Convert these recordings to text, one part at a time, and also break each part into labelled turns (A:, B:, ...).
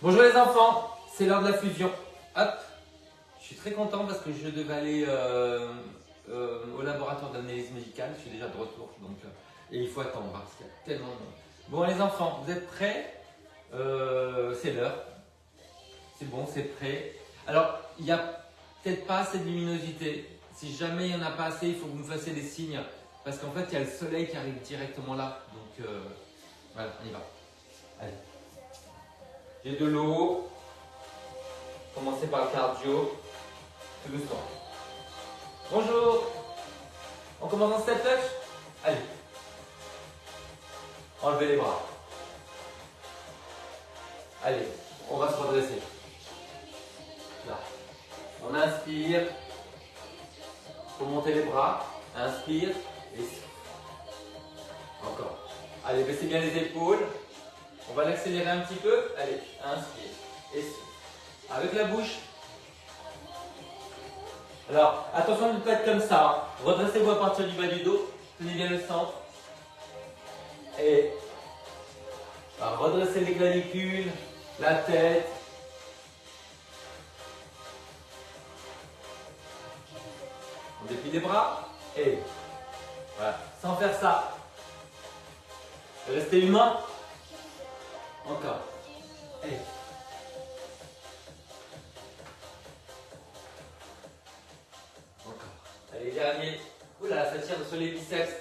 A: Bonjour les enfants, c'est l'heure de la fusion. Hop, je suis très content parce que je devais aller au laboratoire d'analyse médicale. Je suis déjà de retour, donc et il faut attendre parce qu'il y a tellement de monde. Bon les enfants, vous êtes prêts? C'est l'heure. C'est bon, c'est prêt. Alors, il n'y a peut-être pas assez de luminosité. Si jamais il n'y en a pas assez, il faut que vous me fassiez des signes. Parce qu'en fait, il y a le soleil qui arrive directement là. Donc, voilà, on y va. Allez. J'ai de l'eau. Commencez par le cardio. Tout doucement. Bonjour. On commence en step touch. Allez. Enlevez les bras. Allez, on va se redresser. Là. On inspire. Pour monter les bras. Inspire. Et souffle. Encore. Allez, baissez bien les épaules. On va l'accélérer un petit peu. Allez, inspire. Et souffle. Avec la bouche. Alors, attention de ne pas être comme ça. Redressez-vous à partir du bas du dos. Tenez bien le centre. Et redressez les clavicules, la tête. On déplie les bras. Et voilà, sans faire ça. Restez humain. Encore. Et encore. Allez, dernier. Oula, ça tire sur les biceps.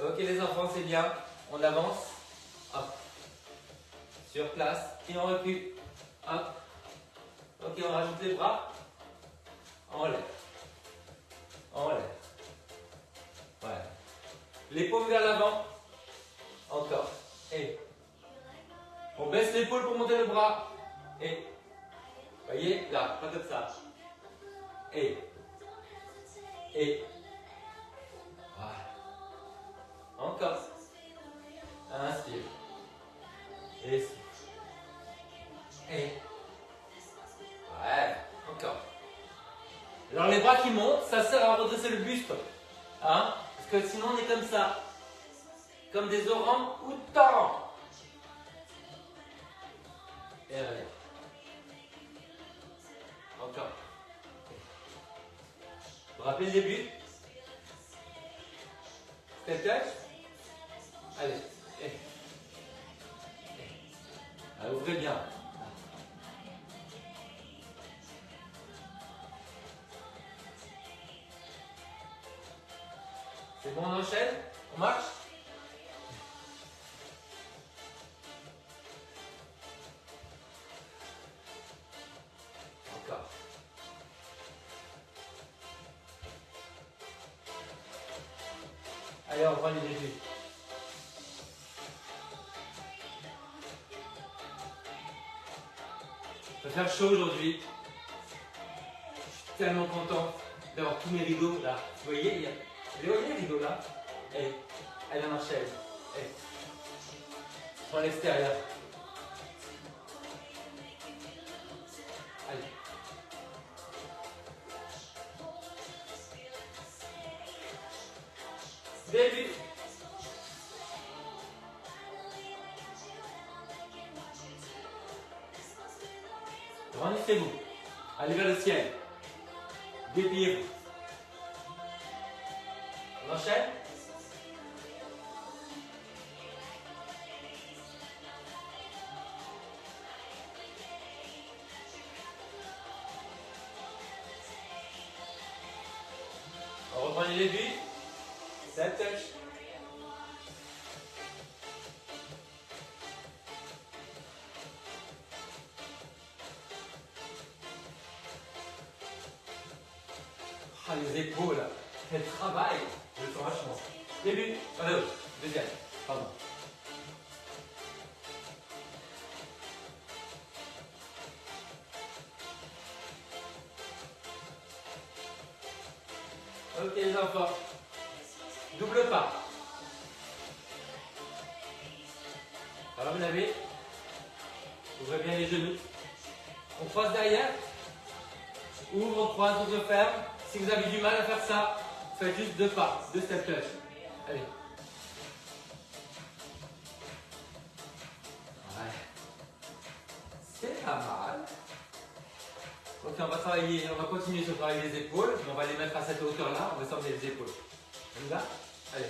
A: Ok les enfants, c'est bien. On avance. Hop. Sur place. Et on recule. Hop. Ok, on rajoute les bras. On lève. On lève. Voilà. Les paumes vers l'avant. Encore. Et on baisse l'épaule pour monter le bras. Et voyez, là, pas comme ça. Et voilà. Encore. Inspire. Et souffle. Et ouais. Encore. Alors les bras qui montent, ça sert à redresser le buste. Hein? Parce que sinon on est comme ça. Comme des orang-outans. Et allez. Encore. Vous vous rappelez le début? Step touch. Allez. Allez, ouvrez bien. C'est bon, on enchaîne? On marche? Encore. Allez, on prend les débuts. Il va faire chaud aujourd'hui. Je suis tellement content d'avoir tous mes rideaux là. Vous voyez, vous voyez les rideaux là? Et elle en enchaîne. Et sur l'extérieur. Allez. Début. Grandissez-vous. Allez vers le ciel. Dépliez-vous. On enchaîne. On reprend les débuts. Step touch. Ah, les épaules, elles travaillent. Je le sens vachement. Début. Deuxième. Pardon. Ok les enfants. Double pas. Alors vous l'avez. Ouvrez bien les genoux. On croise derrière. Ouvre, on croise, ouvre, ferme. Si vous avez du mal à faire ça, faites juste 2 pas, 2 step touch. Allez. pas mal. Ok, on va continuer sur le travail des épaules. On va les mettre à cette hauteur-là. On va sortir les épaules. On y va? Allez.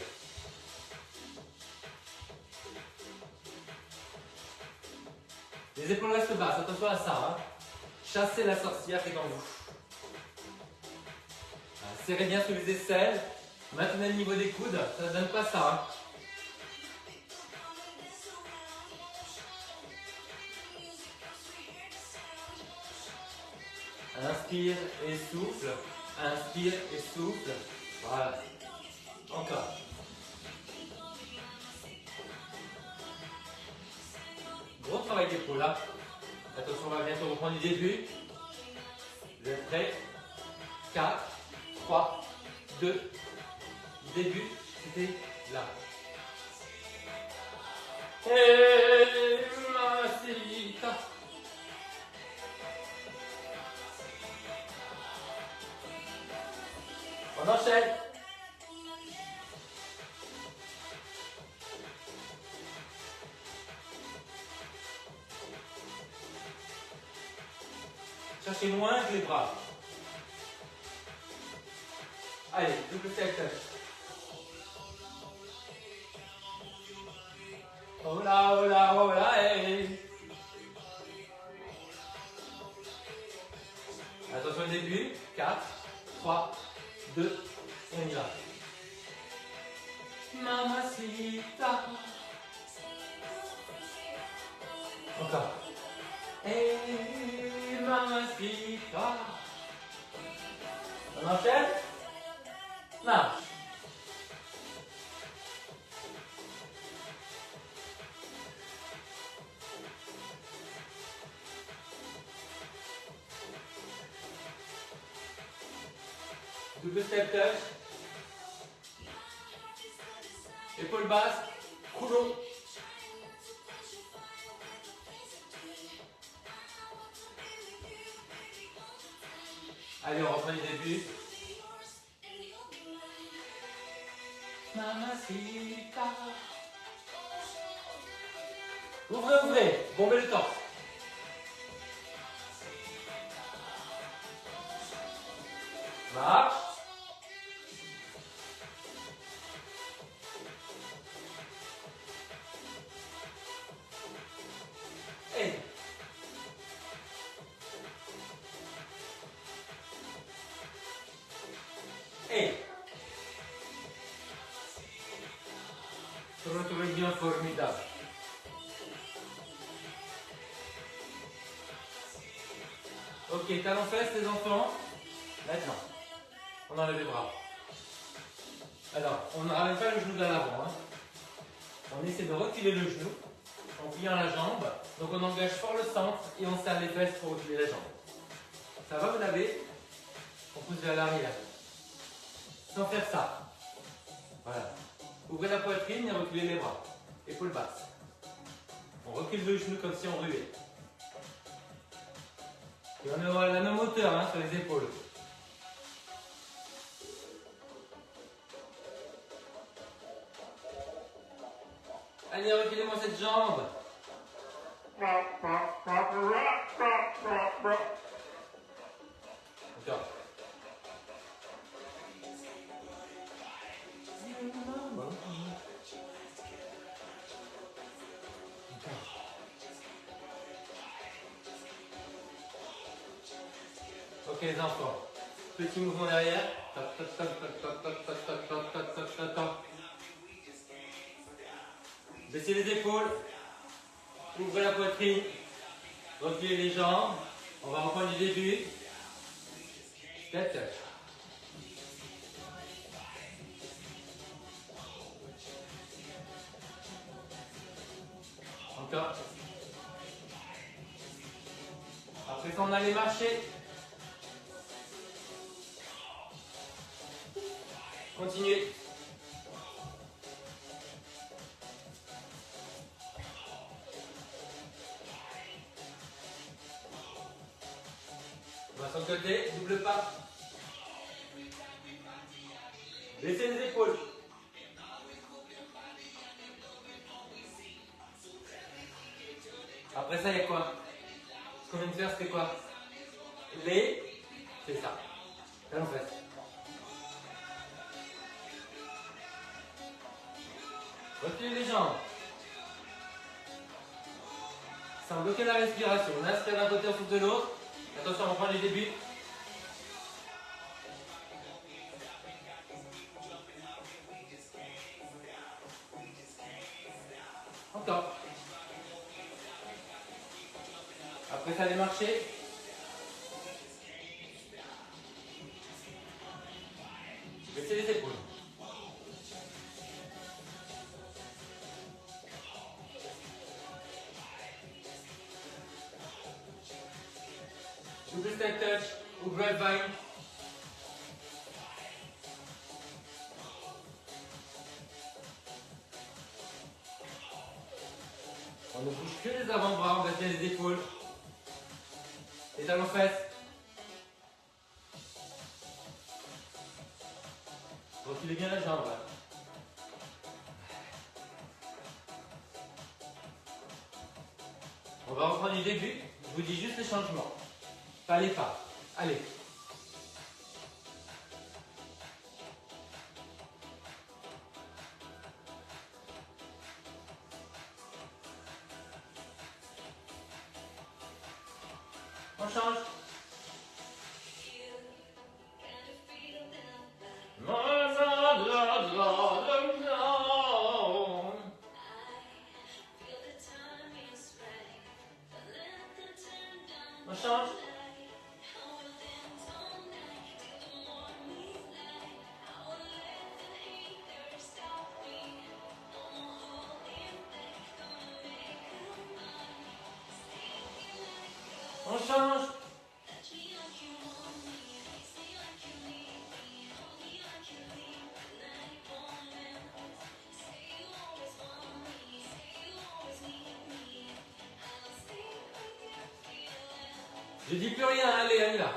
A: Les épaules restent basses. Attention à ça. Hein. Chassez la sorcière qui est en vous. Serrez bien sous les aisselles. Maintenez le niveau des coudes. Ça ne donne pas ça. Hein. Inspire et souffle. Inspire et souffle. Voilà. Encore. Gros travail d'épaule là. Attention, on va bientôt reprendre du début. Vous êtes prêts? 4, 3, 2, début, c'était là. Et mamacita. On enchaîne. Cherchez moins que les bras. Allez, double step touch. Oh là, oh là, oh là, hey. Attention au début. 4, 3, 2, et on y va. Mamacita. Encore. Hey, mamacita. On enchaîne? Marche. Double step touch. Épaule basse. Coulo. Allez, on reprend le début. Mamacita. Ouvrez, ouvrez. Bombez le torse. Marche. Et. Et. Retrouvez bien formidable. Ok, talons fesses les enfants. Maintenant, on enlève les bras. Alors, on ne ramène pas le genou vers l'avant. Hein. On essaie de reculer le genou en pliant la jambe. Donc on engage fort le centre et on serre les fesses pour reculer la jambe. Ça va, vous l'avez? On pousse vers l'arrière. Sans faire ça. Voilà. Ouvrez la poitrine et reculez les bras. Épaules basses. On recule le genou comme si on ruait. Et on a la même hauteur hein, sur les épaules. Allez, reculez-moi cette jambe. Encore. Ok les enfants, petit mouvement derrière. Baissez les épaules, ouvrez la poitrine, reculez les jambes. On va reprendre du début. Step touch. Encore. Après ça, on allait marcher. Continuez. On va sur le côté, double pas. Baissez les épaules. Après ça, il y a quoi? Ce qu'on vient de faire, c'était quoi? Les, c'est ça. Talons fesses. Reculez les jambes. Sans bloquer la respiration. On inspire d'un côté, on souffle de l'autre. Attention, on reprend les débuts. Encore. Après ça, allez marcher. Baissez les épaules. Double step touch ou grapevine. On ne bouge que les avant-bras, on baisse bien les épaules. Les talons fesses. Reculez bien la jambe. On va reprendre du début. Je vous dis juste les changements. Pas les pas. Allez. On change. On change. On change. Je dis plus rien, allez, on y va.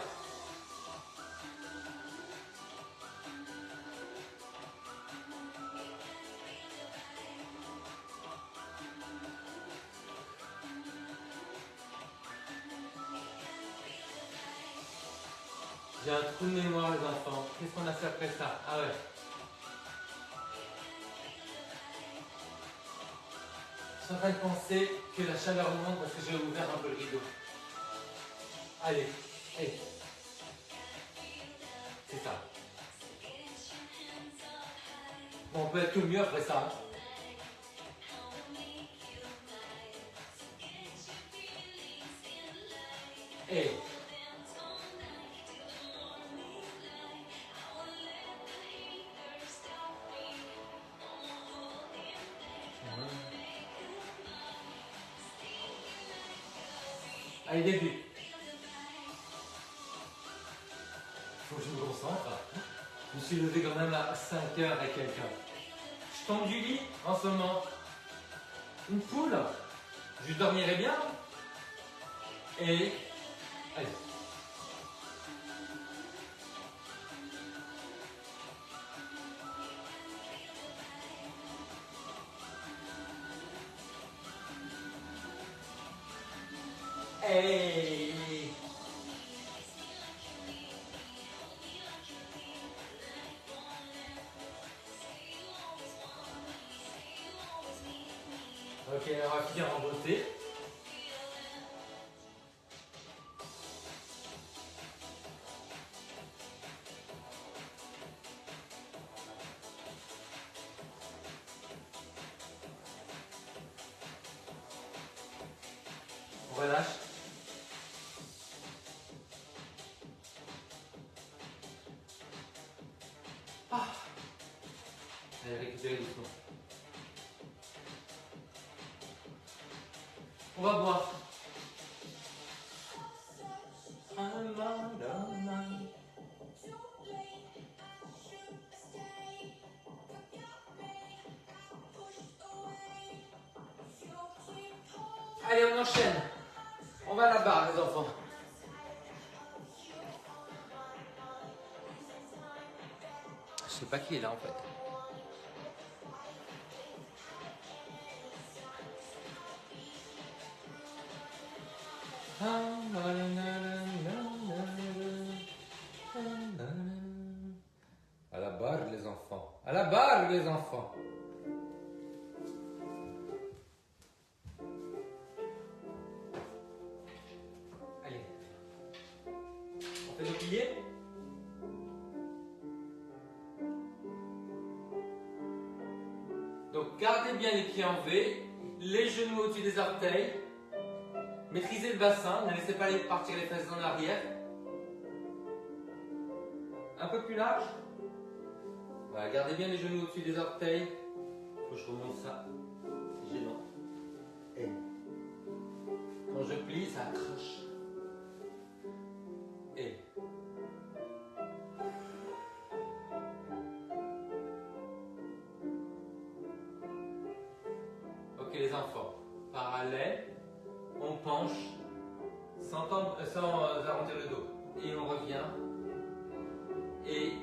A: J'ai un trou de mémoire, les enfants. Qu'est-ce qu'on a fait après ça? Ah ouais. Je suis en train de penser que la chaleur monte parce que j'ai ouvert un peu le rideau. Allez, allez. C'est ça. Bon, on peut être tout mieux après ça. Et allez, début. Faut que je me concentre. Je me suis levé quand même à 5 heures et quelques. Je tombe du lit en ce moment. Une poule. Je dormirai bien. Et allez. Hey. Ok, on va finir en beauté. On relâche. Ah. Allez, récupérez doucement. On va boire. Allez, on enchaîne. On va à la barre, les enfants. Je sais pas qui est là en fait. À la barre les enfants. À la barre les enfants. Allez. On fait nos pliés. Donc gardez bien les pieds en V, les genoux au-dessus des orteils. Maîtrisez le bassin, ne laissez pas partir les fesses en arrière. Un peu plus large. Voilà, gardez bien les genoux au-dessus des orteils. Faut que je remonte ça. C'est gênant. Et quand je plie, ça accroche. Et ok les enfants. Parallèle. On penche sans arrondir le dos. Et on revient. Et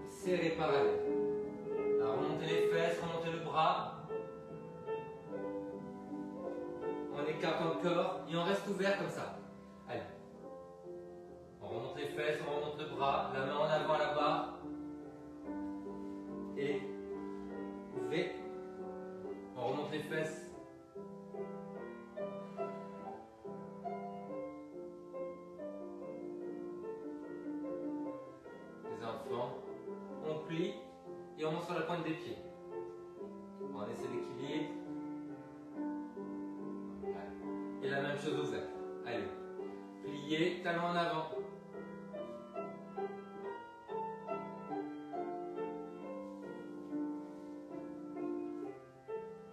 A: serrer parallèle. Alors, remontez les fesses, remontez le bras. On écarte le corps et on reste ouvert comme ça. Allez. On remonte les fesses, on remonte le bras, la main en avant à la barre. Et V. On remonte les fesses. Les enfants. On plie et on monte sur la pointe des pieds. On essaie d'équilibre. Et la même chose ouverte. Allez. Plier, talon en avant.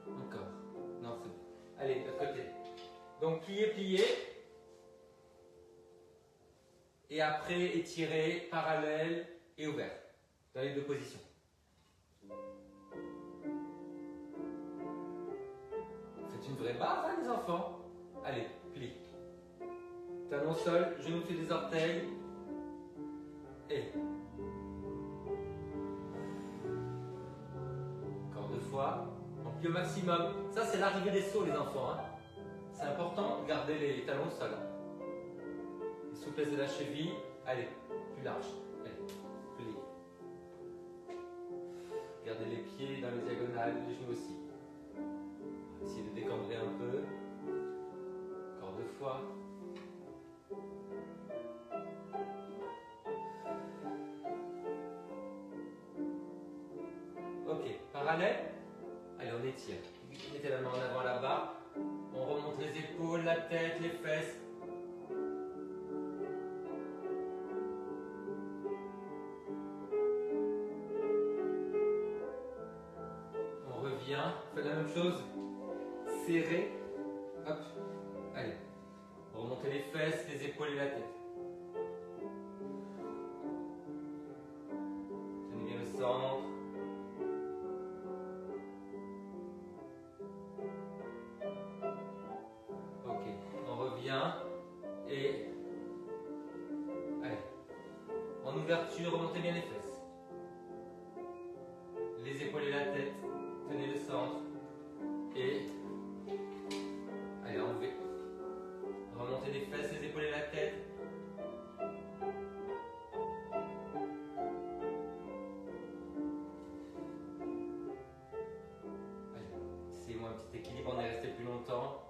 A: Encore. Non, c'est bon. Allez, de l'autre côté. Donc plier, plier. Et après, étirer, parallèle et ouvert. Dans les deux positions. C'est une vraie barre, hein, les enfants. Allez, plie. Talon au sol, genoux au-dessus des orteils. Et. Encore 2 fois. On plie au maximum. Ça, c'est l'arrivée des sauts, les enfants. Hein. C'est important de garder les talons au sol. Les souplesse de la cheville. Allez, plus large. Allez, plie. Gardez les pieds dans les diagonales, les genoux aussi. Essayez de décambrer un peu. Encore 2 fois. Ok, parallèle. Allez, on étire. Mettez la main en avant là-bas. On remonte les épaules, la tête, les fesses. On revient. Faites la même chose. Serrez. Hop. Allez. Remontez les fesses, les épaules et la tête. Tenez bien le centre. Ok. On revient. Et. Allez. En ouverture, remontez bien les fesses. Les épaules et la tête. Tenez le centre. Et. Allez, enlevez. Remontez les fesses, les épaules et la tête. Allez, essayez-moi un petit équilibre, on est resté plus longtemps.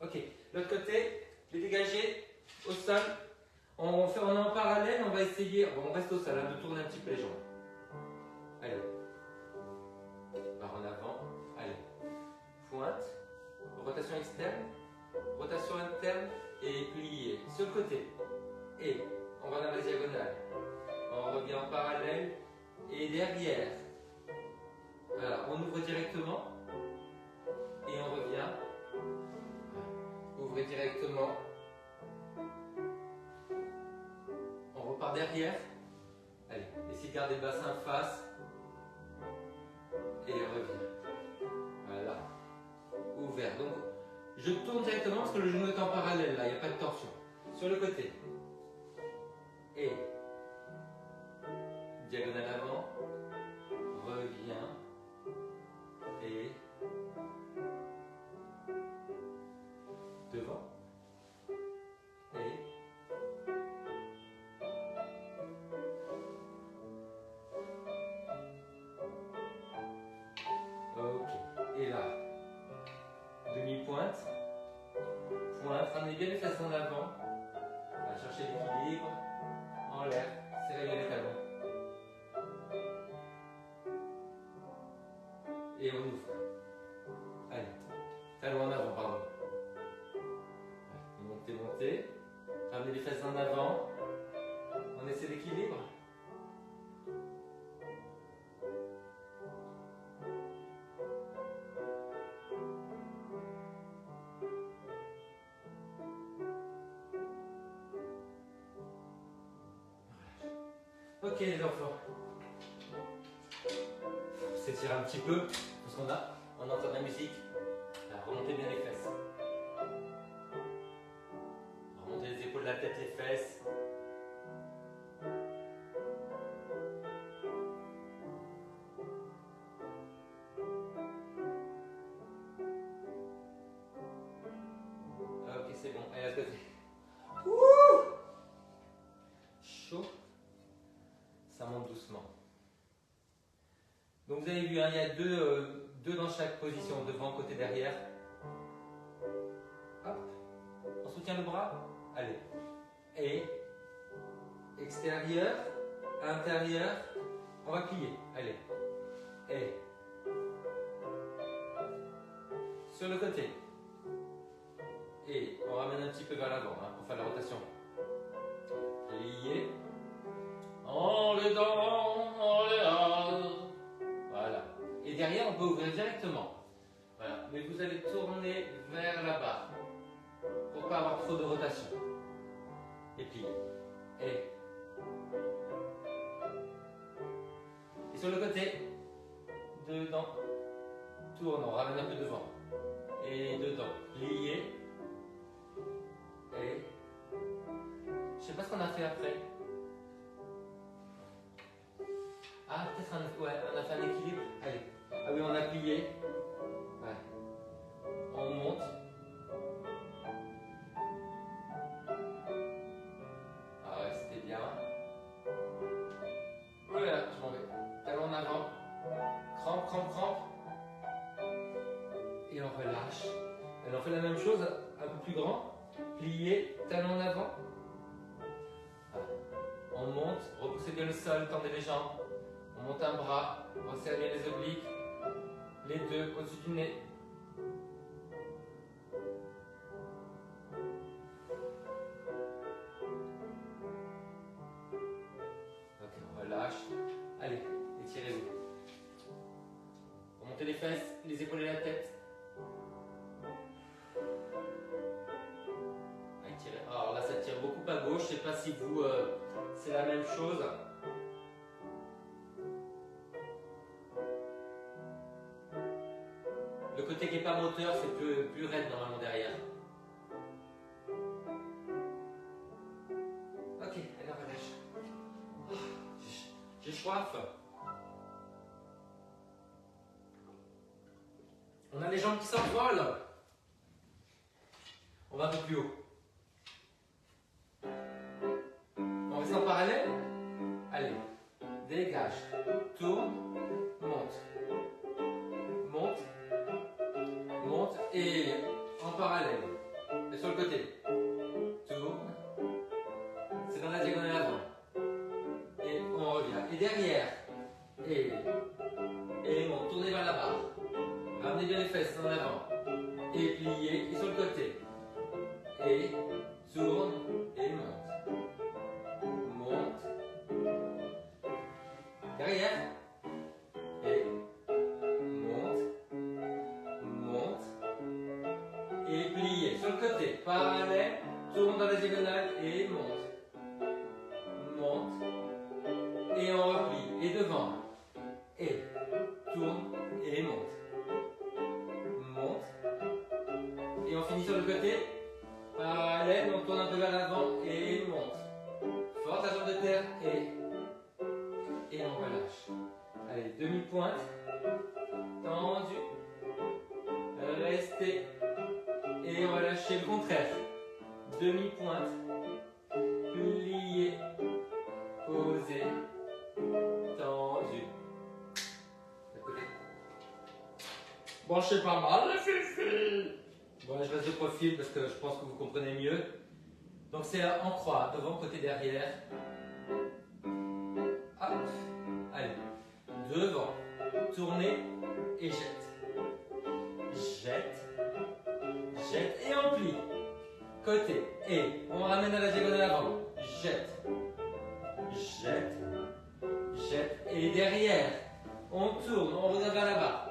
A: Ok, l'autre côté, les dégager au sol. On est en parallèle, on va essayer, bon, on reste au sol, hein, de tourner un petit peu les jambes. Allez. Barre en avant. Allez. Pointe. Rotation externe. Rotation interne. Et plié. Sur le côté. Et on va dans la diagonale. On revient en parallèle. Et derrière. Voilà. On ouvre directement. Et on revient. Ouvrez directement. On repart derrière. Allez. Essayez de garder le bassin face. Et revient. Voilà. Ouvert. Donc, je tourne directement parce que le genou est en parallèle là, il n'y a pas de torsion. Sur le côté. Et. Diagonale avant. Revient. Et. Ok. Et là, demi-pointe. Pointe, ramenez bien les fesses en avant. On va chercher l'équilibre. En l'air, serrez bien les talons. Et on ouvre. Allez, talons en avant, pardon. Montez, montez. Ramenez les fesses en avant. On essaie l'équilibre. Ok les enfants. On s'étire un petit peu parce on entend de la musique. Alors, remontez bien les fesses. Remontez les épaules, la tête, les fesses. Ok, c'est bon. Allez, à ce côté. Ouh, chaud. Ça monte doucement. Donc vous avez vu, hein, il y a deux dans chaque position, devant, côté, derrière. Hop. On soutient le bras. Allez. Et extérieur, intérieur. On va plier. Allez. Et sur le côté. Et on ramène un petit peu vers l'avant hein, pour faire la rotation. Plier. En les dents, en les hauts. Voilà. Et derrière, on peut ouvrir directement. Voilà. Mais vous allez tourner vers la barre pour ne pas avoir trop de rotation. Et plier. Et sur le côté, dedans, tourne, on ramène un peu devant. Et dedans, plier. Et je sais pas ce qu'on a fait après. Ah, peut-être ouais, on a fait un équilibre. Allez. Ah oui, on a plié. Ouais. On monte. Ah ouais, c'était bien. Voilà, je m'en vais. Talon en avant. Crampe, crampe, crampe. Et on relâche. Et on fait la même chose, un peu plus grand. Plier, talon en avant. Voilà. On monte, repoussez bien le sol, tendez les jambes. On monte un bras, resserre bien les obliques. Les deux au-dessus du nez. Ok, on relâche. Allez, étirez-vous. Remontez les fesses, les épaules et la tête. Étirez. Alors là, ça tire beaucoup à gauche. Je ne sais pas si vous, c'est la même chose. Le côté qui n'est pas moteur, c'est plus raide normalement derrière. Ok, allez, on relâche. Oh, j'ai soif. On a les jambes qui s'envolent. On va un peu plus haut. On reste en parallèle. Allez, dégage, tourne, monte. Monte, monte et en parallèle. Et sur le côté. Tourne. C'est dans la diagonale avant. Et on revient. Et derrière. Et monte. Tournez vers la barre. Ramenez bien les fesses en avant. Et pliez. Et sur le côté. Et tourne. Et monte. Monte. Derrière. Et monte. Monte. Et pliez. Sur le côté. Parallèle. Tourne dans la diagonale. Et monte. Monte. Et on replie. Et devant. Et tourne. Et monte. Monte. Et on finit sur le côté. Parallèle, on tourne un peu vers l'avant et monte. Force la jambe de terre et on relâche. Allez, demi-pointe. Tendu. Restez. Et on va lâcher le contraire. Demi-pointe. Plié. Posé. Tendu. De côté.
B: Bon, c'est pas mal, les filles.
A: Bon, je reste de profil parce que je pense que vous comprenez mieux. Donc c'est en croix, devant, côté, derrière. Hop. Allez. Devant, tournez et jette. Jette. Jette et on plie. Côté. Et on ramène à la diagonale avant. Jette. Jette. Jette. Et derrière, on tourne, on revient vers la barre.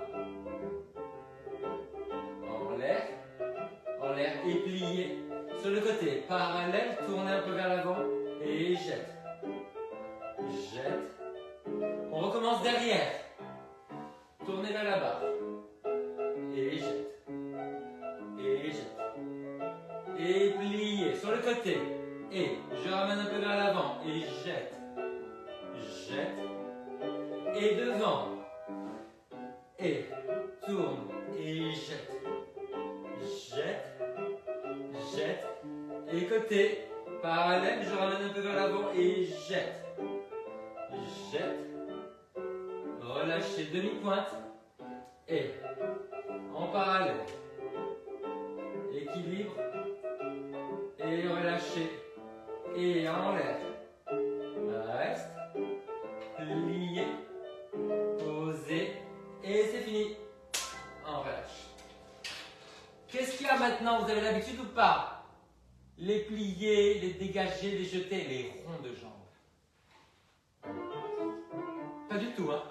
A: En l'air et plié. Sur le côté, parallèle, tournez un peu vers l'avant et jette. Jette. On recommence derrière. Tournez vers la barre. Et jette. Et jette. Et plié. Sur le côté. Et je ramène un peu vers l'avant et jette. Jette. Et devant. Et tourne et jette. Jette. Jette. Et côté. Parallèle, je ramène un peu vers l'avant et jette. Jette. Relâchez demi-pointe. Et en parallèle. Équilibre. Et relâchez. Et en l'air. Reste. Plié. Posé. Et c'est fini. On relâche. Qu'est-ce qu'il y a maintenant? Vous avez l'habitude ou pas? Les plier, les dégager, les jeter, les ronds de jambes. Pas du tout, hein.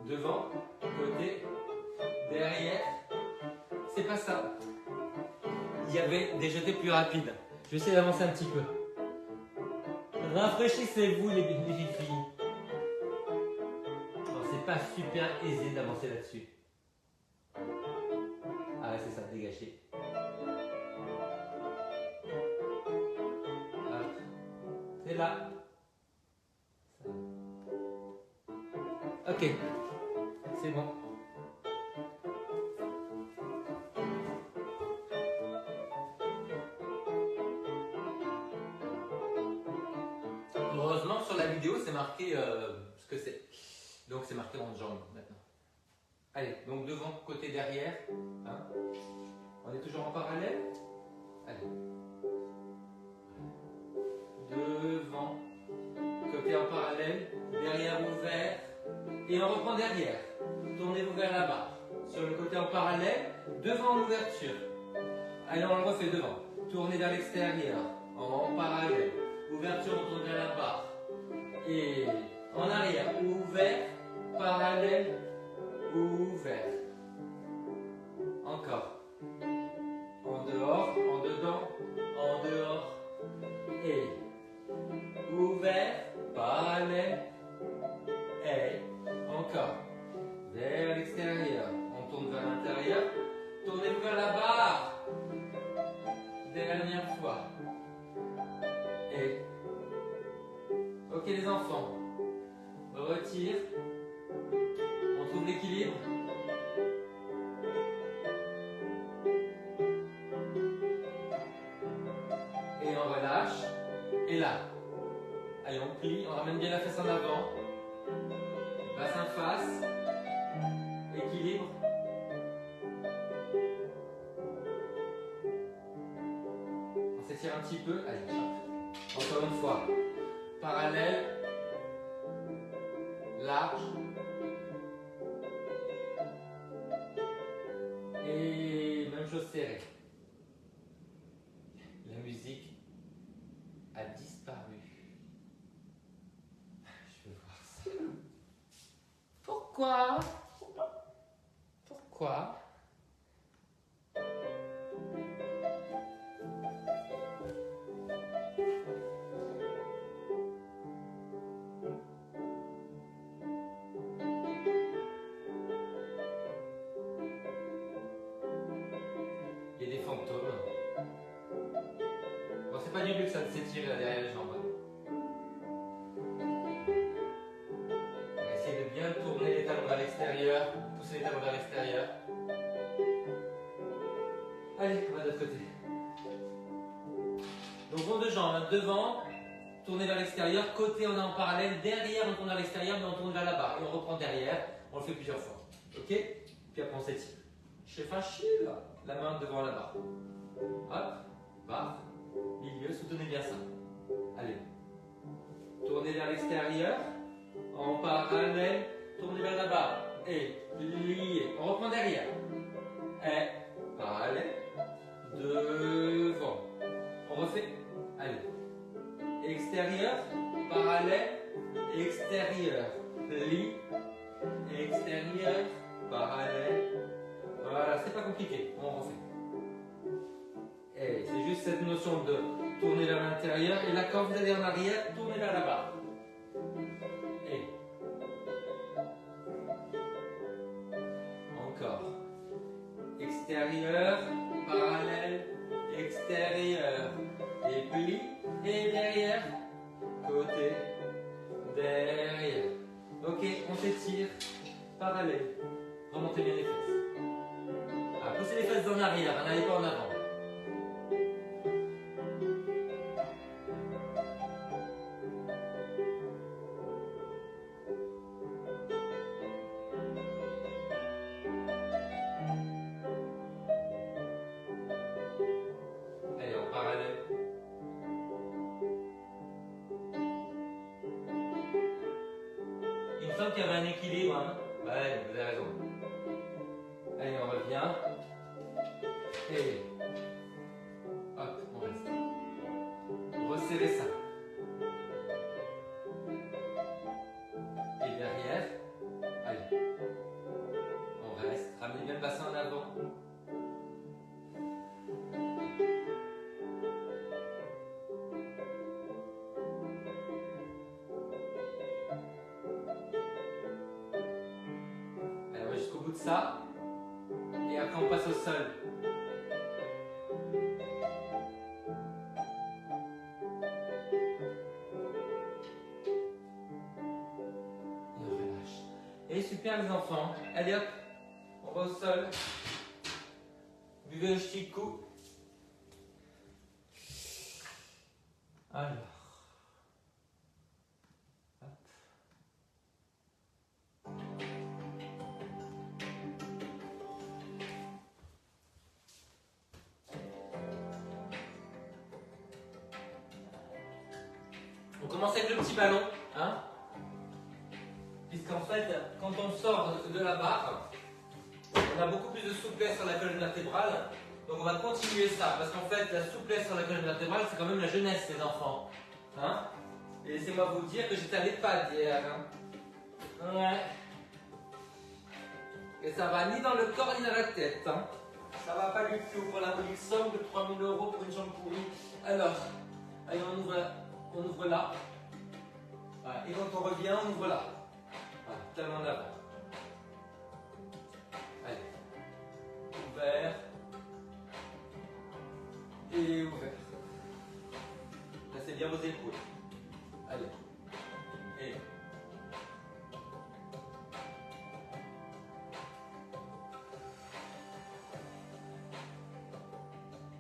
A: Devant, côté, derrière. C'est pas ça. Il y avait des jetés plus rapides. Je vais essayer d'avancer un petit peu. Rafraîchissez-vous les filles. Alors, c'est pas super aisé d'avancer là-dessus. Ah ouais, c'est ça, dégager. C'est là. Ok, c'est bon. Heureusement, sur la vidéo, c'est marqué ce que c'est. Donc, c'est marqué en jambe maintenant. Allez, donc devant, côté, derrière. Hein. On est toujours en parallèle. Allez. Devant, côté en parallèle, derrière ouvert. Et on reprend derrière. Tournez-vous vers la barre. Sur le côté en parallèle, devant l'ouverture. Allez, on le refait devant. Tournez vers l'extérieur. En parallèle. Ouverture, on tourne vers la barre. Et en arrière, ouvert, parallèle, ouvert. Encore. En dehors, en dedans, en dehors. Et ouvert, parallèle, et encore. Vers l'extérieur. On tourne vers l'intérieur. Tournez-vous vers la barre. Dernière fois. Et ok les enfants. Retire. On trouve l'équilibre. Et on relâche. Et là. Allez, on plie. On ramène bien la fesse en avant. Bassin face. Équilibre. On s'étire un petit peu. Allez, encore une fois. Parallèle. Large. Et même chose serrée. La musique a disparu. Je veux voir ça. Pourquoi? Pourquoi? Il y a des fantômes. Bon, c'est pas du luxe ça de s'étirer derrière les jambes. On va essayer de bien tourner les talons vers l'extérieur, pousser les talons vers l'extérieur. Allez, on va de l'autre côté. Donc rond de jambes, hein, devant, tourner vers l'extérieur, côté on est en parallèle, derrière on tourne vers l'extérieur, mais on tourne vers la barre. Et on reprend derrière, on le fait plusieurs fois. Ok? Puis après on s'étire. Chef Achille, la main devant la barre. Hop, barre, milieu, soutenez bien ça. Allez. Tournez vers l'extérieur. En parallèle, tournez vers la barre. Et lié. On reprend derrière. Et parallèle. Devant. On refait. Allez. Extérieur, parallèle, extérieur. Lit, extérieur, parallèle. Voilà, c'est pas compliqué. On refait. Et c'est juste cette notion de tourner vers l'intérieur. Et là, quand vous allez en arrière, tournez vers la barre. Et encore. Extérieur, parallèle, extérieur. Et pli, et derrière, côté, derrière. Ok, on s'étire, parallèle. Remontez bien les fesses. Ah, poussez les fesses en arrière, n'allez pas en avant. Allez, en parallèle. Il me semble qu'il y avait un équilibre, hein. Ouais, vous avez raison. Allez, on revient. Et hop, on reste. Resserrez ça. Et derrière, allez. On reste. Ramenez bien le bassin en avant. Allez, on va jusqu'au bout de ça. Et après, on passe au sol. Et super les enfants. Allez hop, on va au sol. Buvez un petit coup. Alors. Hop. On commence avec le petit ballon, hein? Puisqu'en fait, quand on sort de la barre, on a beaucoup plus de souplesse sur la colonne vertébrale. Donc on va continuer ça, parce qu'en fait, la souplesse sur la colonne vertébrale, c'est quand même la jeunesse, les enfants. Hein? Et laissez-moi vous dire que j'étais à l'EHPAD hier. Hein? Ouais. Et ça va ni dans le corps ni dans la tête. Hein? Ça va pas du tout pour la modique somme de 3 000 € pour une chambre pourrie. Alors, allez, on ouvre là. Voilà. Et quand on revient, on ouvre là. Voilà, tellement d'avant. Allez. Ouvert. Et ouvert. Placez bien vos épaules. Allez. Et.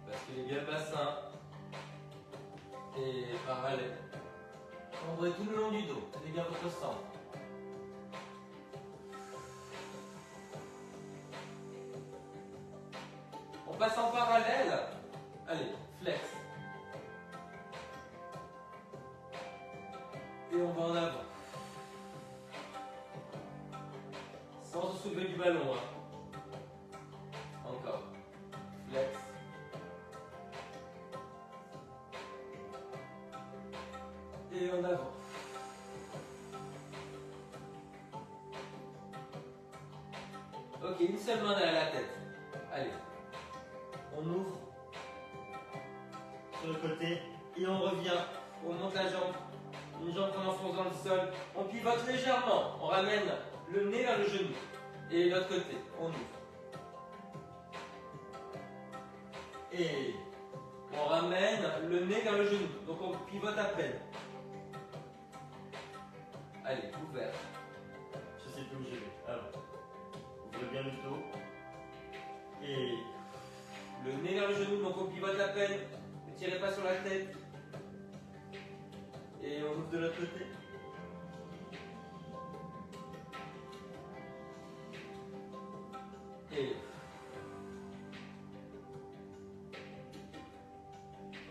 A: Basculez bien le bassin. Et parallèle. Ouvrez tout le long du dos. Tenez bien votre centre. On passe en parallèle. Allez, flex. Et on va en avant. Sans se soulever du ballon. Hein. Encore. Flex. Et en avant. Ok, une seule main derrière la tête. Allez. On ouvre sur le côté et on revient. On monte la jambe. Une jambe qu'on enfonce dans le sol. On pivote légèrement. On ramène le nez vers le genou. Et l'autre côté, on ouvre. Et on ramène le nez vers le genou. Donc on pivote à peine. Allez, ouvert. Je sais plus où je vais. Alors, ouvrez bien le dos. Et le nez vers le genou, donc on pivote à peine. Ne tirez pas sur la tête. Et on ouvre de l'autre côté. Et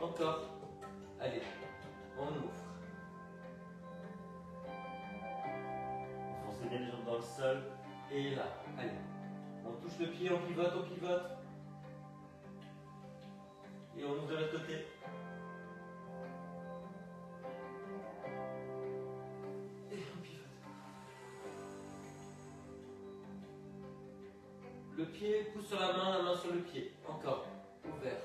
A: encore. Allez, on ouvre. Foncez bien les jambes dans le sol. Et là, allez. On touche le pied, on pivote, on pivote. Et on ouvre de l'autre côté. Et on pivote. Le pied pousse sur la main sur le pied. Encore. Ouvert.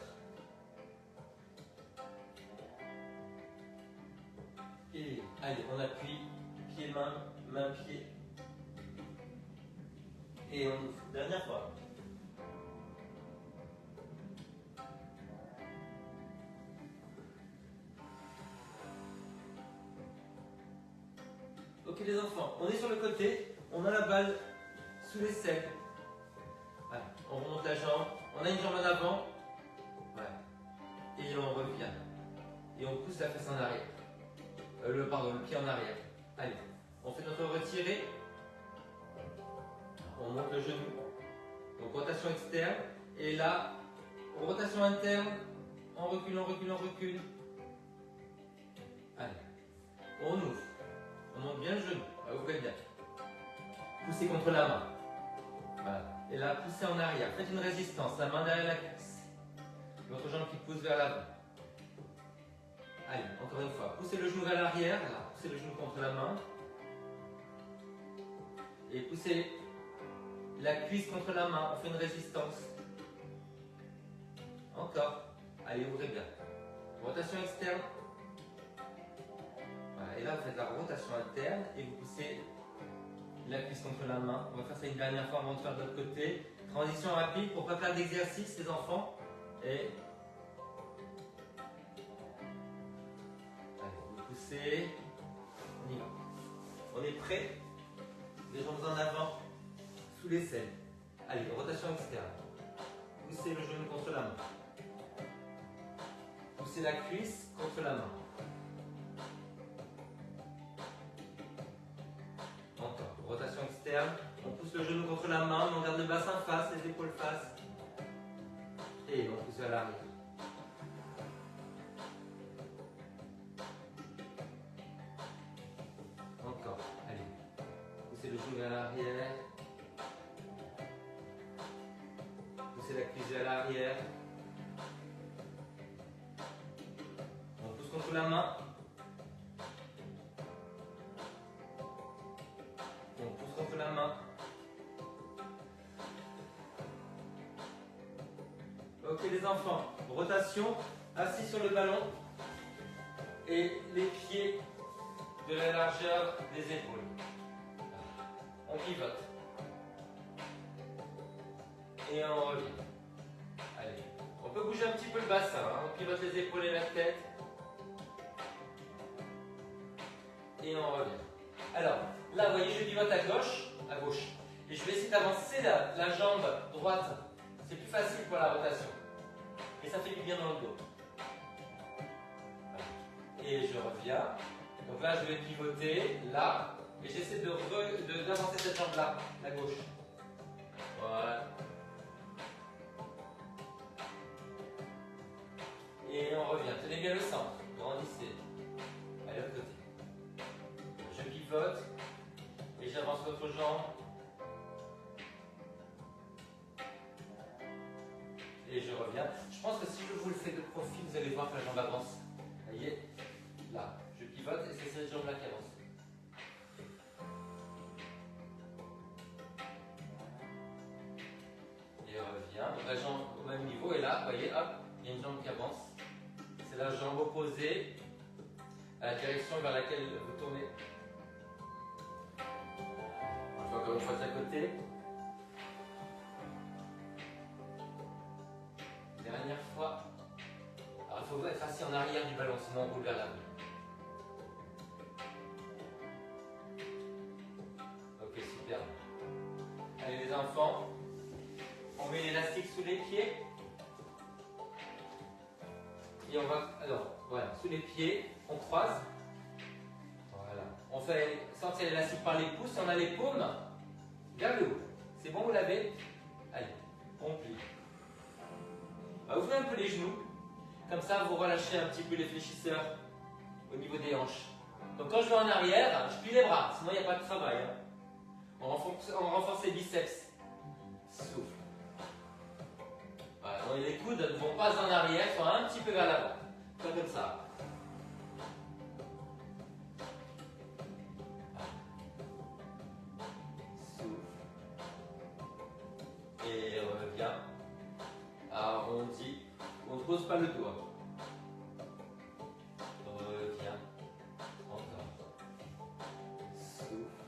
A: Et allez, on appuie. Pied, main, main, pied. Et on ouvre. Dernière fois. Ok les enfants, on est sur le côté, on a la balle sous l'aisselle. Voilà. On remonte la jambe, on a une jambe en avant. Voilà. Et on revient. Et on pousse la fesse en arrière. Le pied en arrière. Allez, on fait notre retiré. On monte le genou. Donc rotation externe. Et là, rotation interne. On recule, on recule, on recule. Allez, on ouvre. On monte bien le genou. Vous faites bien. Poussez contre la main. Voilà. Et là, poussez en arrière. Faites une résistance. La main derrière la cuisse. L'autre jambe qui pousse vers l'avant. Allez, encore une fois. Poussez le genou vers l'arrière. Poussez le genou contre la main. Et poussez la cuisse contre la main. On fait une résistance. Encore. Allez, ouvrez bien. Rotation externe. Voilà. Et là, vous faites la rotation interne et vous poussez la cuisse contre la main. On va faire ça une dernière fois avant de faire de l'autre côté. Transition rapide pour ne pas faire d'exercice, les enfants. Et allez, vous poussez. On y va. On est prêt. Les jambes en avant, sous l'aisselle. Allez, rotation externe. Poussez le genou contre la main. Poussez la cuisse contre la main. Encore. Rotation externe. On pousse le genou contre la main, mais on garde le bassin face, les épaules face. Et on pousse vers l'arrière. Encore. Allez. Poussez le genou vers l'arrière. Poussez la cuisse vers l'arrière. On pousse contre la main. On pousse contre la main. Ok les enfants, rotation, assis sur le ballon et les pieds de la largeur des épaules. On pivote. Et on revient. Allez, on peut bouger un petit peu le bassin, hein. On pivote les épaules et la tête. Et on revient. Alors, là, vous voyez, je pivote à gauche. Et je vais essayer d'avancer la jambe droite. C'est plus facile pour la rotation. Et ça fait du bien dans le dos. Et je reviens. Donc là, je vais pivoter, là. Et j'essaie d'avancer cette jambe-là, à gauche. Voilà. Et on revient. Tenez bien le centre. Grandissez. Allez, de l'autre côté. Je pivote. Et j'avance l'autre jambe. Et je reviens. Je pense que si je vous le fais de profil, vous allez voir que la jambe avance. Vous voyez? Là. Je pivote et c'est cette jambe-là qui avance. Et revient. Donc la jambe au même niveau. Et là, vous voyez, hop, il y a une jambe qui avance. C'est la jambe opposée à la direction vers laquelle vous tournez. On fait encore une fois de chaque côté. Dernière fois. Alors il faut être assis en arrière du ballon, sinon on roule vers l'avant. Ok, super. Allez les enfants, on met l'élastique sous les pieds. Et on va, alors voilà, sous les pieds, on croise. Voilà. On fait sortir l'élastique par les pouces, on a les paumes vers le haut. C'est bon, vous l'avez? Allez, on plie. Ouvrez un peu les genoux. Comme ça, vous relâchez un petit peu les fléchisseurs au niveau des hanches. Donc quand je vais en arrière, je plie les bras, sinon il n'y a pas de travail. Hein. On renforce les biceps. Souffle. Voilà, donc les coudes ne vont pas en arrière, ils sont un petit peu vers l'avant. Comme ça. Et reviens. Arrondi. On ne pose pas le doigt. Reviens. Encore. Souffle.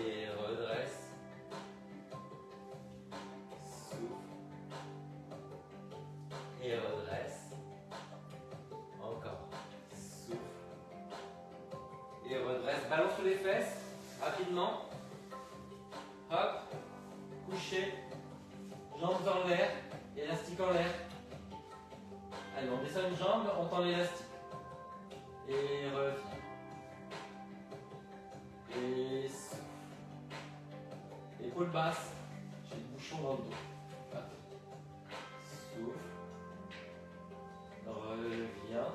A: Et redresse. Souffle. Et redresse. Encore. Souffle. Et redresse. Ballon sur les fesses. Rapidement. Hop. Couché. Jambes en l'air. Élastique en l'air. Allez, on descend une jambe, on tend l'élastique. Et revient. Et souffle. Épaule basse. J'ai le bouchon dans le dos. Hop. Souffle. Reviens.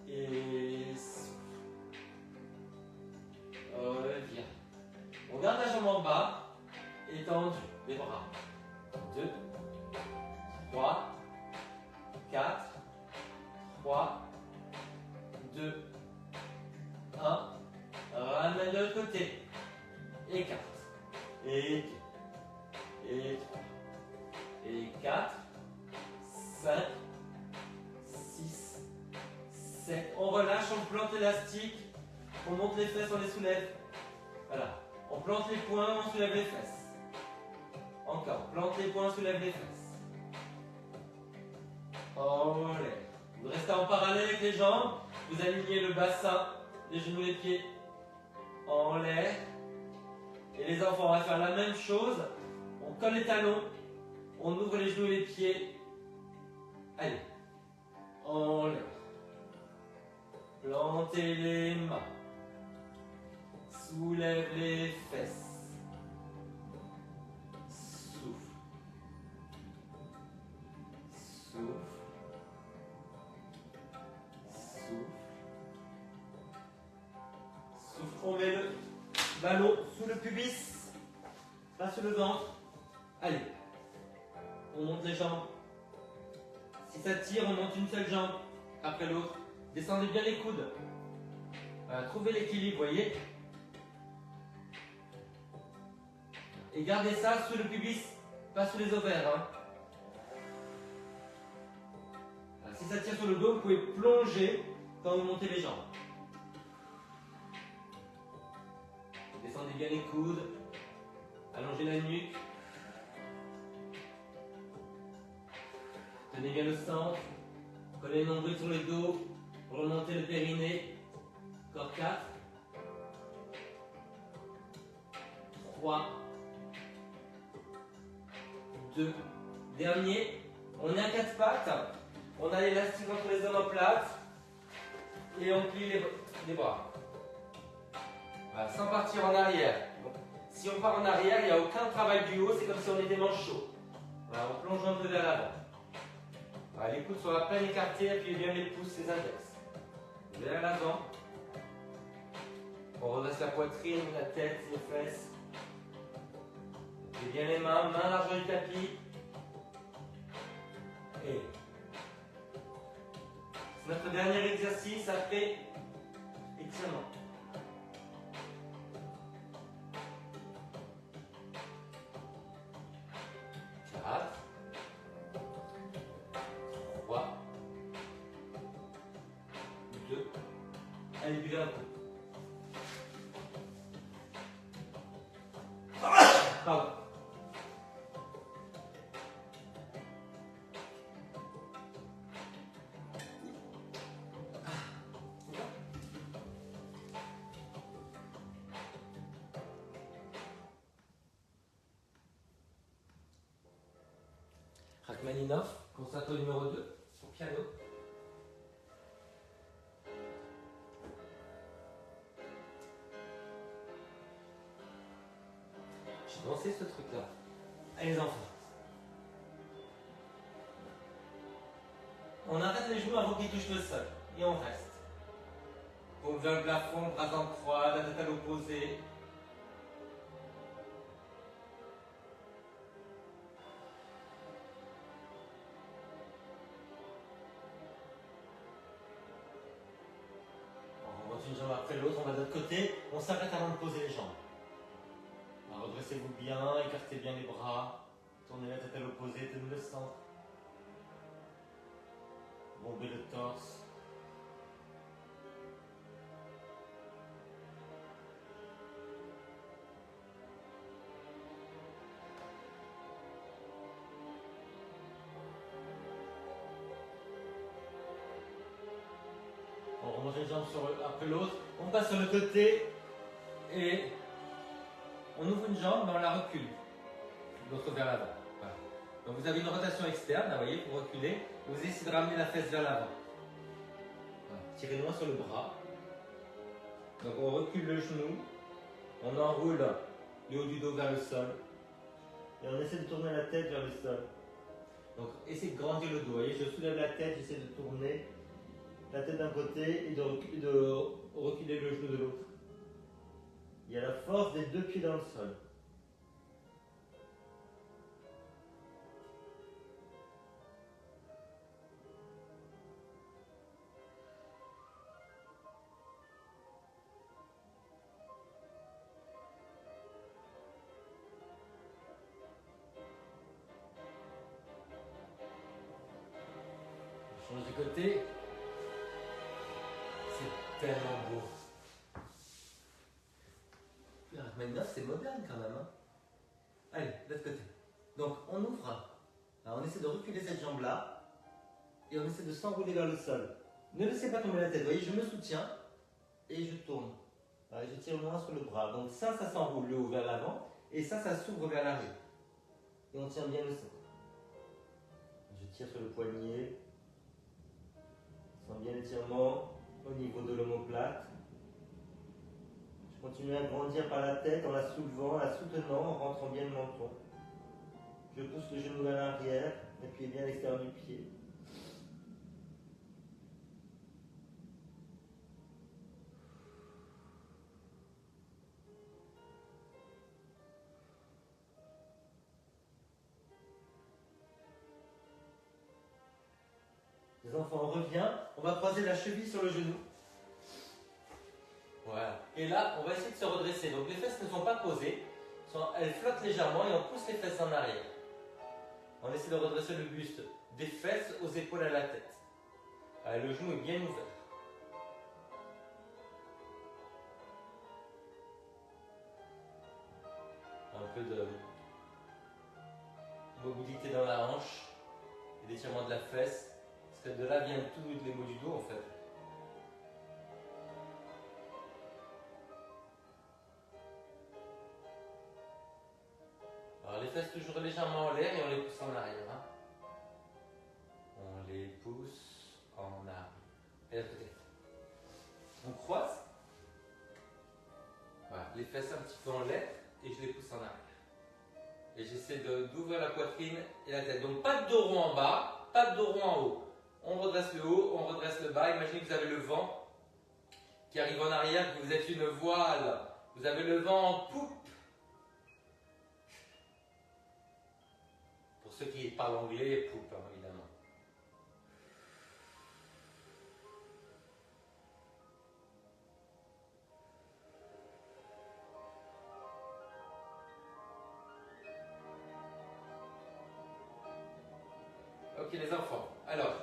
A: Et souffle. Reviens. On garde la jambe en bas. Étendu. Les bras. 2, 3, 4, 3, 2, 1. Ramène de l'autre côté. Écarte. Et 2. Et 3. Et 4. 5. 6. 7. On relâche, on plante l'élastique. On monte les fesses, on les soulève. Voilà. On plante les poings, on soulève les fesses. Encore. Plante les poings, soulève les fesses. En l'air. Vous restez en parallèle avec les jambes. Vous alignez le bassin, les genoux, les pieds. En l'air. Et les enfants, on va faire la même chose. On colle les talons. On ouvre les genoux et les pieds. Allez. En l'air. Plantez les mains. Soulève les fesses. Souffle. Souffle. Souffle. Souffle. On met le ballon sous le pubis. Pas sous le ventre. Allez. On monte les jambes. Si ça tire, on monte une seule jambe après l'autre. Descendez bien les coudes. Voilà, trouvez l'équilibre, voyez. Et gardez ça sous le pubis, pas sous les ovaires. Hein. Alors, si ça tire sur le dos, vous pouvez plonger quand vous montez les jambes. Descendez bien les coudes. Allongez la nuque. Tenez bien le centre. Collez le nombril sur le dos. Remontez le périnée. Encore 4. 3. 2. Dernier. On est à 4 pattes. On a l'élastique entre les omoplates. Et on plie les bras. Voilà, sans partir en arrière. Si on part en arrière, il n'y a aucun travail du haut. C'est comme si on était manchot. Voilà, on plonge un peu vers l'avant. Voilà, les coudes sont à peine écartés. Appuyez bien les pouces, les index. Vers l'avant. On redresse la poitrine, la tête, les fesses. Et bien les mains, mains largeur du tapis. Et c'est notre dernier exercice après étirement. Quatre. 3. 2. Allez, buvez un coup. Pardon. Rachmaninoff, concerto numéro 2, pour piano. Donc c'est ce truc-là. Allez les enfants. On arrête les genoux avant qu'ils touchent le sol. Et on reste. Paume vers le plafond, bras en croix, la tête à l'opposé. On remonte une jambe après l'autre, on va de l'autre côté. On s'arrête avant de poser les jambes. Alors, redressez-vous bien, écartez bien les bras. Tournez la tête à l'opposé, tenez le centre. Bombez le torse. On remonte les jambes après l'autre. On passe sur le côté et on ouvre une jambe mais on la recule. L'autre vers l'avant. Voilà. Donc vous avez une rotation externe, vous voyez, pour reculer. Vous essayez de ramener la fesse vers l'avant. Voilà. Tirez loin sur le bras. Donc on recule le genou. On enroule le haut du dos vers le sol. Et on essaie de tourner la tête vers le sol. Donc essayez de grandir le dos. Vous voyez, je soulève la tête, j'essaie de tourner la tête d'un côté et de reculer le genou de l'autre. Il y a la force des deux pieds dans le sol. On change de côté. C'est tellement beau. Maintenant, c'est moderne quand même. Hein. Allez, de l'autre côté. Donc, on ouvre. Alors, on essaie de reculer cette jambe-là. Et on essaie de s'enrouler vers le sol. Ne laissez pas tomber la tête. Vous voyez, je me soutiens. Et je tourne. Alors, je tire loin sur le bras. Donc, ça s'enroule le haut vers l'avant. Et ça s'ouvre vers l'arrière. Et on tient bien le centre. Je tire sur le poignet. Je sens bien l'étirement au niveau de l'omoplate. Je continue à grandir par la tête en la soulevant, en la soutenant, en rentrant bien le menton. Je pousse le genou vers l'arrière, appuyez bien l'extérieur du pied. Les enfants, on revient, on va croiser la cheville sur le genou. Voilà. Et là, on va essayer de se redresser. Donc les fesses ne sont pas posées, elles flottent légèrement et on pousse les fesses en arrière. On essaie de redresser le buste des fesses aux épaules à la tête. Le genou est bien ouvert. Un peu de mobilité dans la hanche et d'étirement de la fesse. Parce que de là viennent tous les maux du dos en fait. Alors les fesses toujours légèrement en l'air et on les pousse en arrière. Hein. On les pousse en arrière. Et de l'autre côté. On croise. Voilà, les fesses un petit peu en l'air et je les pousse en arrière. Et j'essaie d'ouvrir la poitrine et la tête. Donc pas de dos rond en bas, pas de dos rond en haut. On redresse le haut, on redresse le bas. Imaginez que vous avez le vent qui arrive en arrière, que vous êtes une voile. Vous avez le vent en poupe. Pour ceux qui parlent anglais, poupe, hein, évidemment. Ok les enfants, alors,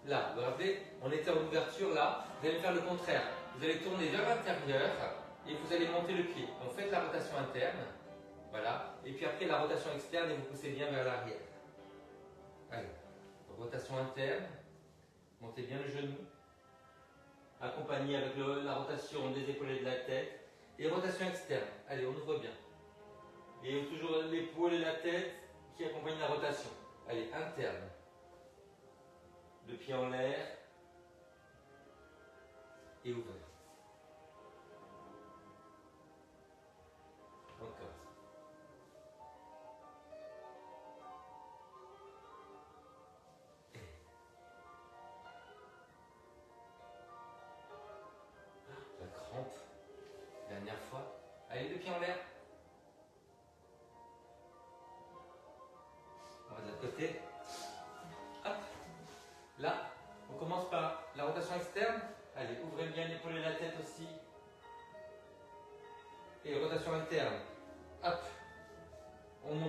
A: là, regardez, on était en ouverture là, vous allez faire le contraire. Vous allez tourner vers l'intérieur et vous allez monter le pied. Donc faites la rotation interne, voilà, et puis après la rotation externe et vous poussez bien vers l'arrière. Allez, rotation interne, montez bien le genou, accompagné avec la rotation des épaules et de la tête, et rotation externe, allez on ouvre bien. Et toujours l'épaule et la tête qui accompagnent la rotation. Allez, interne. Le pied en l'air et ouvert. Encore.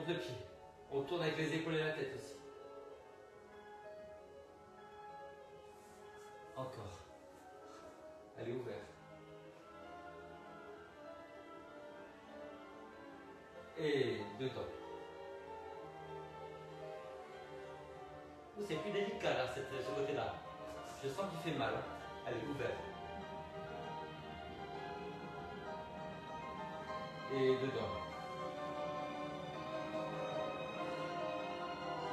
A: monte le pied. On tourne avec les épaules et la tête aussi. Encore. Allez, ouvert. Et dedans. C'est plus délicat là, ce côté-là. Je sens qu'il fait mal. Allez, ouvert. Et dedans.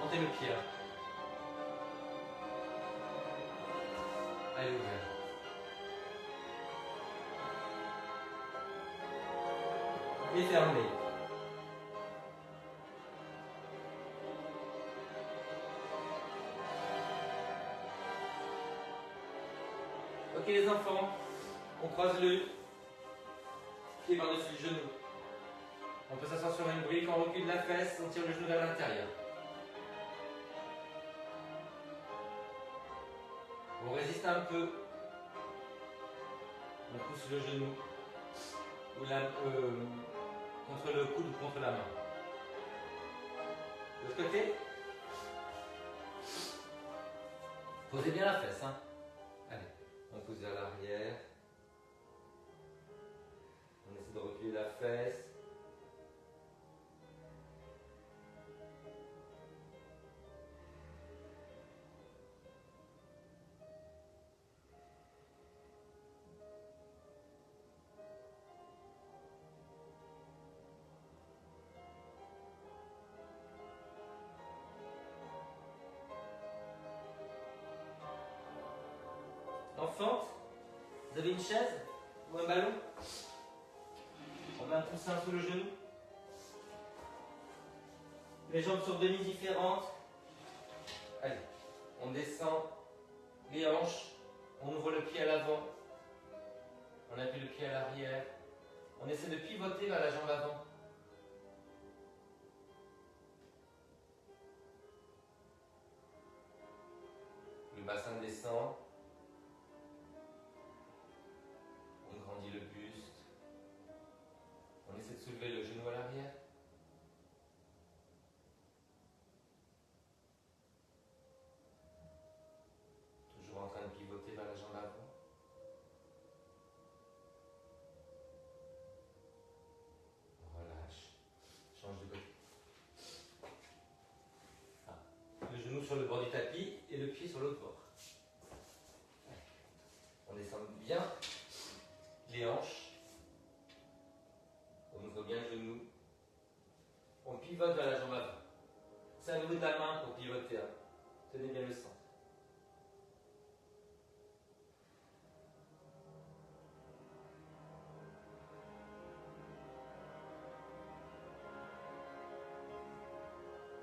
A: Montez le pied. Allez, ouvert. Et fermé. Ok les enfants, on croise le pied par-dessus le genou. On peut s'asseoir sur une brique, on recule la fesse, on tire le genou vers l'intérieur. On résiste un peu. On pousse le genou ou contre le coude ou contre la main. De l'autre côté. Posez bien la fesse. Hein. Allez, on pousse vers l'arrière. On essaie de reculer la fesse. Enfant, vous avez une chaise ou un ballon? On met un coussin sous le genou. Les jambes sur demi différentes. Allez, on descend les hanches. On ouvre le pied à l'avant. On appuie le pied à l'arrière. On essaie de pivoter vers la jambe avant. Le bassin descend. On grandit le buste. On essaie de soulever le genou à l'arrière. Toujours en train de pivoter vers la jambe avant. On relâche. Change de côté. Ah. Le genou sur le bord du tapis et le pied sur l'autre bord. On descend bien les hanches. On ouvre bien le genou. On pivote vers la jambe avant. Servez-vous de la main pour pivoter. Hein. Tenez bien le centre.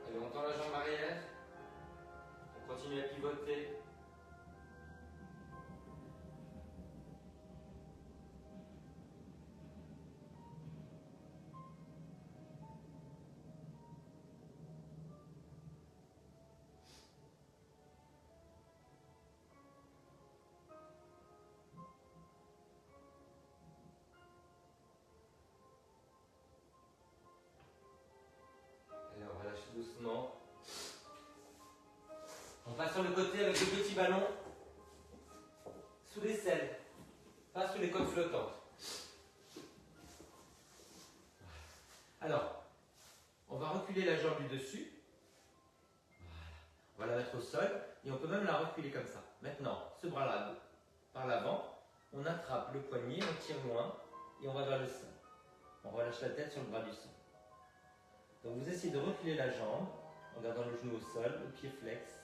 A: Allez, on tend la jambe arrière. On continue à pivoter. Allez, on relâche doucement. On passe sur le côté avec le petit ballon sous les selles, pas sous les côtes flottantes. Alors, on va reculer la jambe du dessus. Voilà. On va la mettre au sol et on peut même la reculer comme ça. Maintenant, ce bras-là, par l'avant, on attrape le poignet, on tire loin et on va vers le sol. On relâche la tête sur le bras du sol. Donc vous essayez de reculer la jambe en gardant le genou au sol, le pied flex.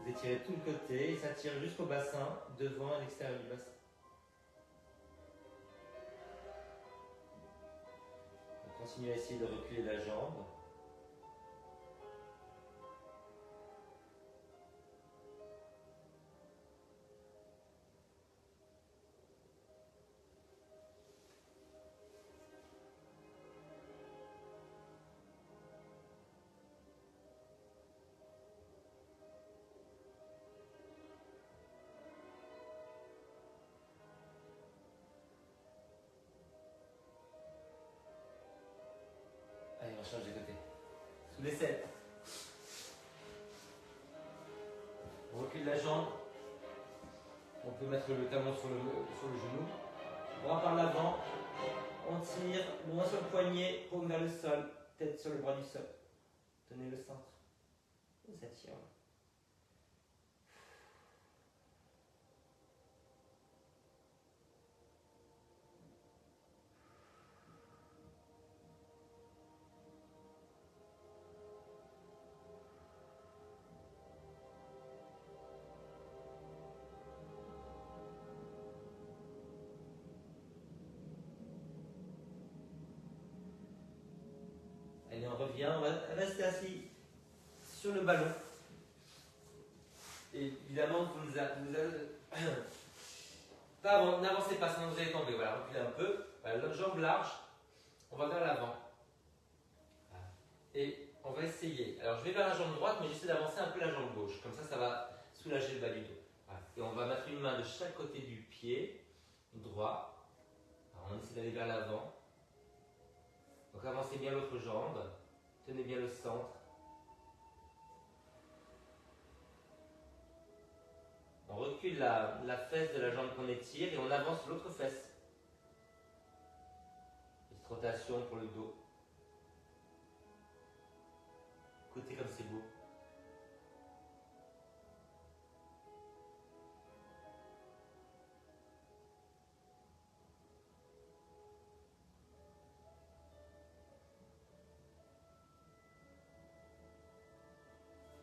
A: Vous étirez tout le côté et ça tire jusqu'au bassin, devant et à l'extérieur du bassin. On continue à essayer de reculer la jambe. Allez, on change de côté. Sous les 7. On recule la jambe. On peut mettre le talon sur le genou. Bras par l'avant. On tire loin sur le poignet, paume vers le sol, tête sur le bras du sol. Tenez le centre. On s'attire. Allez, on revient, on va rester assis sur le ballon. Et évidemment, n'avancez pas, sinon vous allez tomber. Voilà, reculez un peu. Voilà, jambe large, on va vers l'avant. Et on va essayer. Alors, je vais vers la jambe droite, mais j'essaie d'avancer un peu la jambe gauche. Comme ça va soulager le bas du dos. Voilà. Et on va mettre une main de chaque côté du pied droit. Alors, on essaie d'aller vers l'avant. Donc avancez bien l'autre jambe, tenez bien le centre. On recule la fesse de la jambe qu'on étire et on avance l'autre fesse. Petite rotation pour le dos. Écoutez comme c'est beau.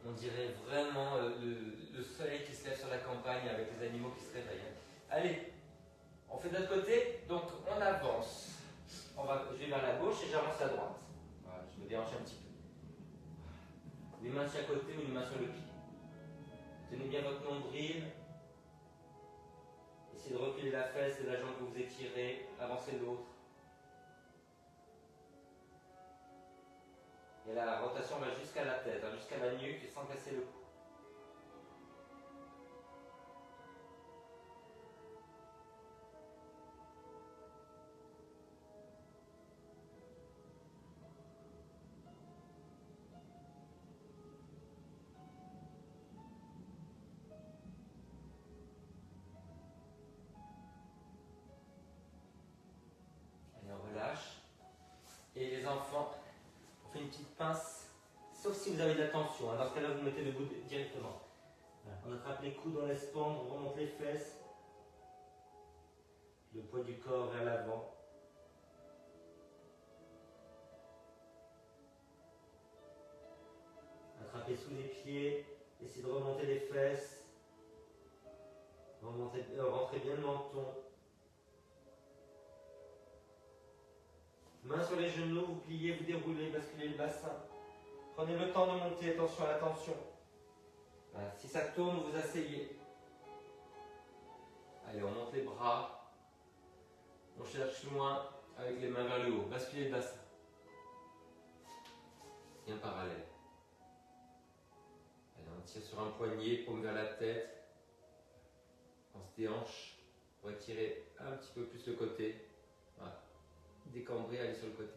A: On dirait vraiment le soleil qui se lève sur la campagne avec les animaux qui se réveillent. Allez, on fait de l'autre côté, donc on avance. Je vais vers la gauche et j'avance à droite. Voilà, je me dérange un petit peu. Les mains de chaque côté ou une main sur le pied. Tenez bien votre nombril. Essayez de reculer la fesse et la jambe que vous étirez. Avancez l'autre. Et là, la rotation va jusqu'à la tête, jusqu'à la nuque, sans casser le cou. Allez, on relâche. Et les enfants, on fait une petite pince, sauf si vous avez de la tension. Dans ce cas-là, vous mettez debout directement. Voilà. On attrape les coudes, on laisse pendre, on remonte les fesses. Le poids du corps vers l'avant. Attrapez sous les pieds, essayez de remonter les fesses. Rentrez bien le menton. Main sur les genoux, vous pliez, vous déroulez, basculez le bassin. Prenez le temps de monter, attention à la tension. Voilà. Si ça tourne, vous asseyez. Allez, on monte les bras. On cherche loin avec les mains vers le haut. Basculez le bassin. Bien parallèle. Allez, on tire sur un poignet, paume vers la tête. On se déhanche. On va tirer un petit peu plus le côté. Voilà. Décambrer, aller sur le côté.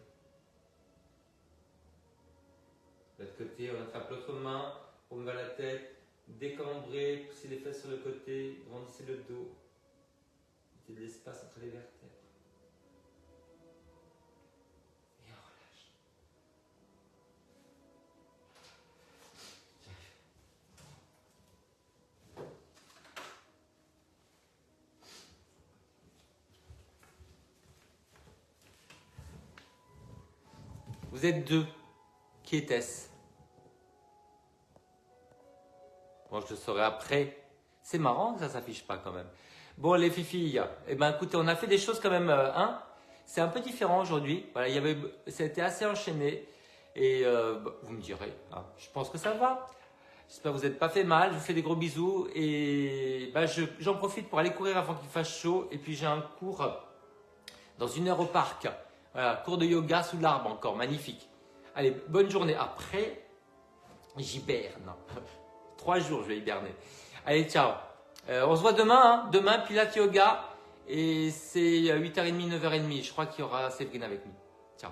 A: De l'autre côté, on attrape l'autre main, paume vers la tête, décambrer, poussez les fesses sur le côté, grandissez le dos. Mettez de l'espace entre les vertèbres. Et on relâche. Vous êtes deux. Qui était-ce? Bon, je le saurai après. C'est marrant que ça ne s'affiche pas quand même. Bon, les filles, eh ben, écoutez, on a fait des choses quand même, hein. C'est un peu différent aujourd'hui. Voilà, c'était assez enchaîné. Et vous me direz, hein, je pense que ça va. J'espère que vous n'êtes pas fait mal. Je vous fais des gros bisous. Et ben, j'en profite pour aller courir avant qu'il fasse chaud. Et puis, j'ai un cours dans 1 heure au parc. Voilà, cours de yoga sous l'arbre encore. Magnifique. Allez, bonne journée. Après, j'hiberne. 3 jours, je vais hiberner. Allez, ciao. On se voit demain. Hein. Demain, Pilates Yoga. Et c'est 8h30, 9h30. Je crois qu'il y aura Séverine avec nous. Ciao.